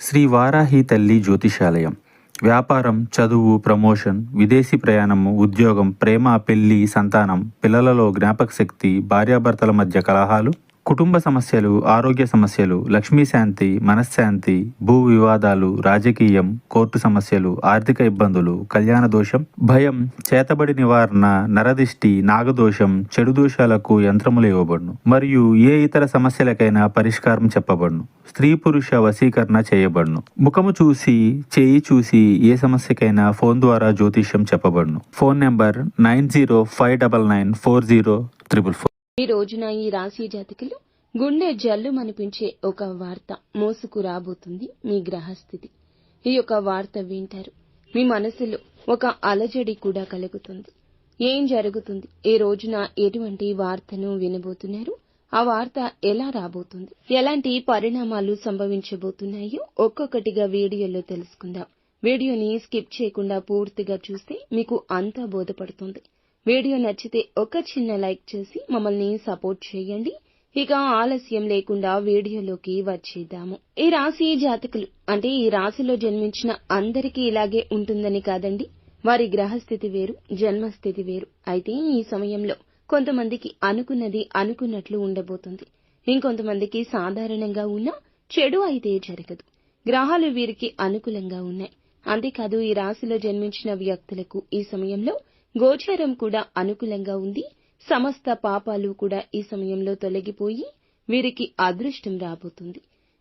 శ్రీ వారాహి తల్లి జ్యోతిషాలయం. వ్యాపారం, చదువు, ప్రమోషన్, విదేశీ ప్రయాణము, ఉద్యోగం, ప్రేమ, పెళ్లి, సంతానం, పిల్లలలో జ్ఞాపకశక్తి, భార్యాభర్తల మధ్య కలహాలు, కుటుంబ సమస్యలు, ఆరోగ్య సమస్యలు, లక్ష్మీ శాంతి, మనశ్శాంతి, భూ వివాదాలు, రాజకీయం, కోర్టు సమస్యలు, ఆర్థిక ఇబ్బందులు, కళ్యాణ దోషం, భయం, చేతబడి నివారణ, నరదిష్టి, నాగదోషం, చెడు దోషాలకు యంత్రములు ఇవ్వబడును. మరియు ఏ ఇతర సమస్యలకైనా పరిష్కారం చెప్పబడును. స్త్రీ పురుష వశీకరణ చేయబడును. ముఖము చూసి, చేయి చూసి ఏ సమస్యకైనా ఫోన్ ద్వారా జ్యోతిష్యం చెప్పబడును. Phone number 9059940444. ఈ రోజున ఈ రాశి జాతకులు గుండె జల్లు మనిపించే ఒక వార్త మోసుకు రాబోతుంది మీ గ్రహస్థితి. ఈ యొక్క వార్త వింటారు, మీ మనసులో ఒక అలజడి కూడా కలుగుతుంది. ఏం జరుగుతుంది, ఈ రోజున ఎటువంటి వార్తను వినబోతున్నారు, ఆ వార్త ఎలా రాబోతుంది, ఎలాంటి పరిణామాలు సంభవించబోతున్నాయో ఒక్కొక్కటిగా వీడియోలో తెలుసుకుందాం. వీడియోని స్కిప్ చేయకుండా పూర్తిగా చూస్తే మీకు అంతా బోధపడుతుంది. వీడియో నచ్చితే ఒక చిన్న లైక్ చేసి మమ్మల్ని సపోర్ట్ చేయండి. ఇక ఆలస్యం లేకుండా వీడియోలోకి వచ్చేద్దాము. ఈ రాశి జాతకులు అంటే ఈ రాశిలో జన్మించిన అందరికీ ఇలాగే ఉంటుందని కాదండి. వారి గ్రహస్థితి వేరు, జన్మస్థితి వేరు. అయితే ఈ సమయంలో కొంతమందికి అనుకున్నది అనుకున్నట్లు ఉండబోతుంది. ఇంకొంతమందికి సాధారణంగా ఉన్న చెడు అయితే జరగదు. గ్రహాలు వీరికి అనుకూలంగా ఉన్నాయి. అంతేకాదు ఈ రాశిలో జన్మించిన వ్యక్తులకు ఈ సమయంలో గోచారం కూడా అనుకూలంగా ఉంది. సమస్త పాపాలు కూడా ఈ సమయంలో తొలగిపోయి వీరికి అదృష్టం రాబోతుంది.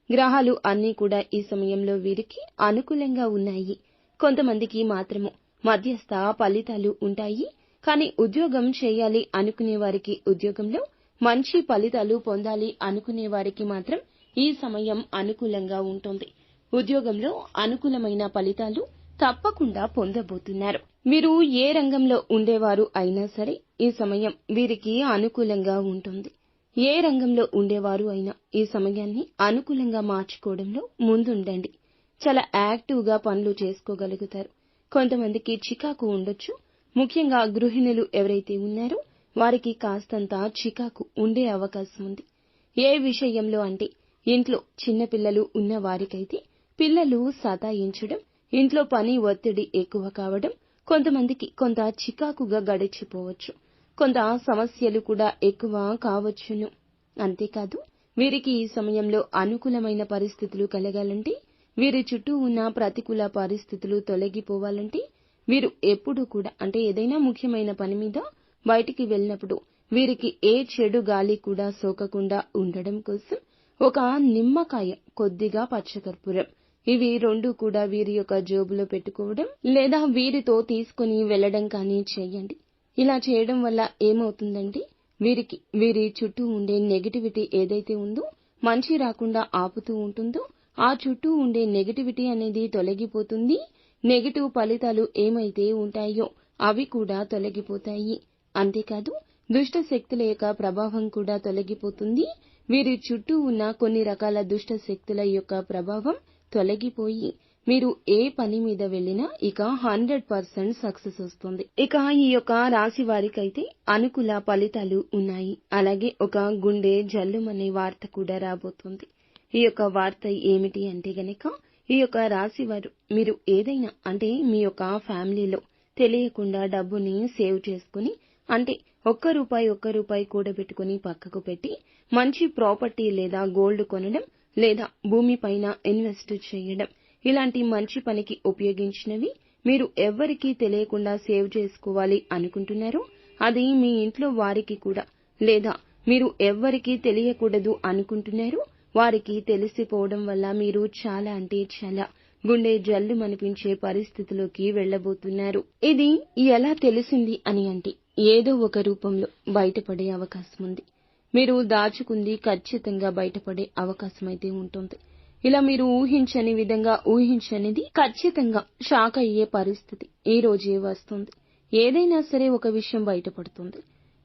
గ్రహాలు అన్నీ కూడా ఈ సమయంలో వీరికి అనుకూలంగా ఉన్నాయి. కొంతమందికి మాత్రము మధ్యస్థ ఫలితాలు ఉంటాయి. కానీ ఉద్యోగం చేయాలి అనుకునే వారికి ఉద్యోగంలో మంచి ఫలితాలు పొందాలి అనుకునే వారికి మాత్రం ఈ సమయం అనుకూలంగా ఉంటుంది. ఉద్యోగంలో అనుకూలమైన ఫలితాలు తప్పకుండా పొందబోతున్నారు. మీరు ఏ రంగంలో ఉండేవారు అయినా సరే ఈ సమయం వీరికి అనుకూలంగా ఉంటుంది. ఏ రంగంలో ఉండేవారు అయినా ఈ సమయాన్ని అనుకూలంగా మార్చుకోవడంలో ముందుండండి. చాలా యాక్టివ్ గా పనులు చేసుకోగలుగుతారు. కొంతమందికి చికాకు ఉండొచ్చు. ముఖ్యంగా గృహిణులు ఎవరైతే ఉన్నారో వారికి కాస్తంత చికాకు ఉండే అవకాశం ఉంది. ఏ విషయంలో అంటే ఇంట్లో చిన్నపిల్లలు ఉన్న వారికైతే పిల్లలు సతాయించడం, ఇంట్లో పని ఒత్తిడి ఎక్కువ కావడం, కొంతమందికి కొంత చికాకుగా గడిచిపోవచ్చు. కొంత సమస్యలు కూడా ఎక్కువ కావచ్చును. అంతేకాదు వీరికి ఈ సమయంలో అనుకూలమైన పరిస్థితులు కలగాలంటే, వీరి చుట్టూ ఉన్న ప్రతికూల పరిస్థితులు తొలగిపోవాలంటే వీరు ఎప్పుడూ కూడా అంటే ఏదైనా ముఖ్యమైన పని మీద బయటికి వెళ్ళినప్పుడు వీరికి ఏ చెడు గాలి కూడా సోకకుండా ఉండడం కోసం ఒక నిమ్మకాయ, కొద్దిగా పచ్చకర్పూరం ఇవి రెండు కూడా వీరి యొక్క జోబులో పెట్టుకోవడం లేదా వీరితో తీసుకుని వెళ్లడం కానీ చేయండి. ఇలా చేయడం వల్ల ఏమవుతుందంటే వీరికి వీరి చుట్టూ ఉండే నెగటివిటీ ఏదైతే ఉందో, మంచి రాకుండా ఆపుతూ ఉంటుందో ఆ చుట్టూ ఉండే నెగటివిటీ అనేది తొలగిపోతుంది. నెగటివ్ ఫలితాలు ఏమైతే ఉంటాయో అవి కూడా తొలగిపోతాయి. అంతేకాదు దుష్ట శక్తుల యొక్క ప్రభావం కూడా తొలగిపోతుంది. వీరి చుట్టూ ఉన్న కొన్ని రకాల దుష్ట శక్తుల యొక్క ప్రభావం తొలగిపోయి మీరు ఏ పని మీద వెళ్ళినా ఇక 100% సక్సెస్ వస్తుంది. ఇక ఈ యొక్క రాశి వారికైతే అనుకూల ఫలితాలు ఉన్నాయి. అలాగే ఒక గుండె జల్లుమనే వార్త కూడా రాబోతుంది. ఈ యొక్క వార్త ఏమిటి అంటే గనక, ఈ యొక్క రాశి వారు మీరు ఏదైనా అంటే మీ యొక్క ఫ్యామిలీలో తెలియకుండా డబ్బుని సేవ్ చేసుకుని అంటే ఒక్క రూపాయి కూడబెట్టుకుని పక్కకు పెట్టి మంచి ప్రాపర్టీ లేదా గోల్డ్ కొనడం లేదా భూమి పైన ఇన్వెస్ట్ చేయడం, ఇలాంటి మంచి పనికి ఉపయోగించినవి మీరు ఎవ్వరికీ తెలియకుండా సేవ్ చేసుకోవాలి అనుకుంటున్నారో అది మీ ఇంట్లో వారికి కూడా లేదా మీరు ఎవ్వరికీ తెలియకూడదు అనుకుంటున్నారో వారికి తెలిసిపోవడం వల్ల మీరు చాలా అంటే చాలా గుండె జల్లు మనిపించే పరిస్థితిలోకి వెళ్లబోతున్నారు. ఇది ఎలా తెలిసింది అని అంటే ఏదో ఒక రూపంలో బయటపడే అవకాశం ఉంది. మీరు దాచుకుంది ఖచ్చితంగా బయటపడే అవకాశం అయితే ఉంటుంది. ఇలా మీరు ఊహించని విధంగా ఊహించనిది ఖచ్చితంగా షాక్ అయ్యే పరిస్థితి ఈ రోజే వస్తుంది. ఏదైనా సరే ఒక విషయం బయటపడుతుంది.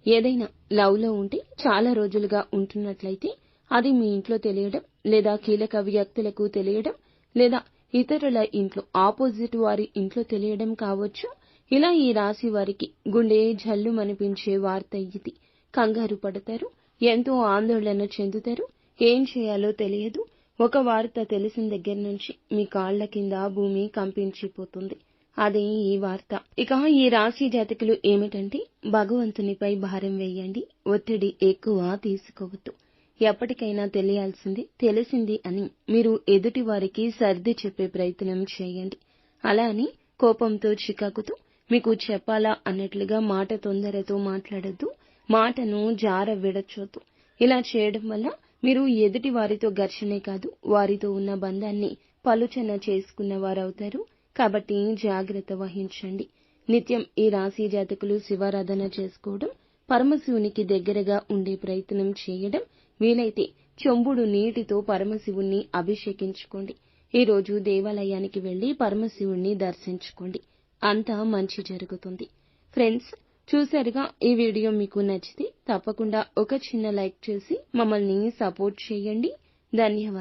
ఏదైనా లవ్ లో ఉంటే చాలా రోజులుగా ఉంటున్నట్లయితే అది మీ ఇంట్లో తెలియడం లేదా కీలక వ్యక్తులకు తెలియడం లేదా ఇతరుల ఇంట్లో ఆపోజిట్ వారి ఇంట్లో తెలియడం కావచ్చు. ఇలా ఈ రాశి వారికి గుండె జల్లు మనిపించే వార్త ఇది. కంగారు పడతారు, ఎంతో ఆందోళన చెందుతారు, ఏం చేయాలో తెలియదు, ఒక వార్త తెలిసిన దగ్గర నుంచి మీ కాళ్ల కింద భూమి కంపించిపోతుంది. అదే ఈ వార్త. ఇక ఈ రాశి జాతకులు ఏమిటంటే, భగవంతునిపై భారం వేయండి, ఒత్తిడి ఎక్కువ తీసుకోవద్దు. ఎప్పటికైనా తెలియాల్సింది తెలిసింది అని మీరు ఎదుటి వారికి సర్ది చెప్పే ప్రయత్నం చేయండి. అలా అని కోపంతో చికాకుతో మీకు చెప్పాలా అన్నట్లుగా మాట తొందరతో మాట్లాడొద్దు, మాటను జార విడచొద్దు. ఇలా చేయడం వల్ల మీరు ఎదుటి వారితో ఘర్షణే కాదు, వారితో ఉన్న బంధాన్ని పలుచన చేసుకున్న వారవుతారు. కాబట్టి జాగ్రత్త వహించండి. నిత్యం ఈ రాశి జాతకులు శివారాధన చేసుకోవడం, పరమశివునికి దగ్గరగా ఉండే ప్రయత్నం చేయడం, వీలైతే చెంబుడు నీటితో పరమశివుణ్ణి అభిషేకించుకోండి. ఈ రోజు దేవాలయానికి వెళ్లి పరమశివుణ్ణి దర్శించుకోండి. అంతా మంచి జరుగుతుంది. ఫ్రెండ్స్, చూశారుగా, ఈ వీడియో మీకు నచ్చితే తప్పకుండా ఒక చిన్న లైక్ చేసి మమ్మల్ని సపోర్ట్ చేయండి. ధన్యవాదాలు.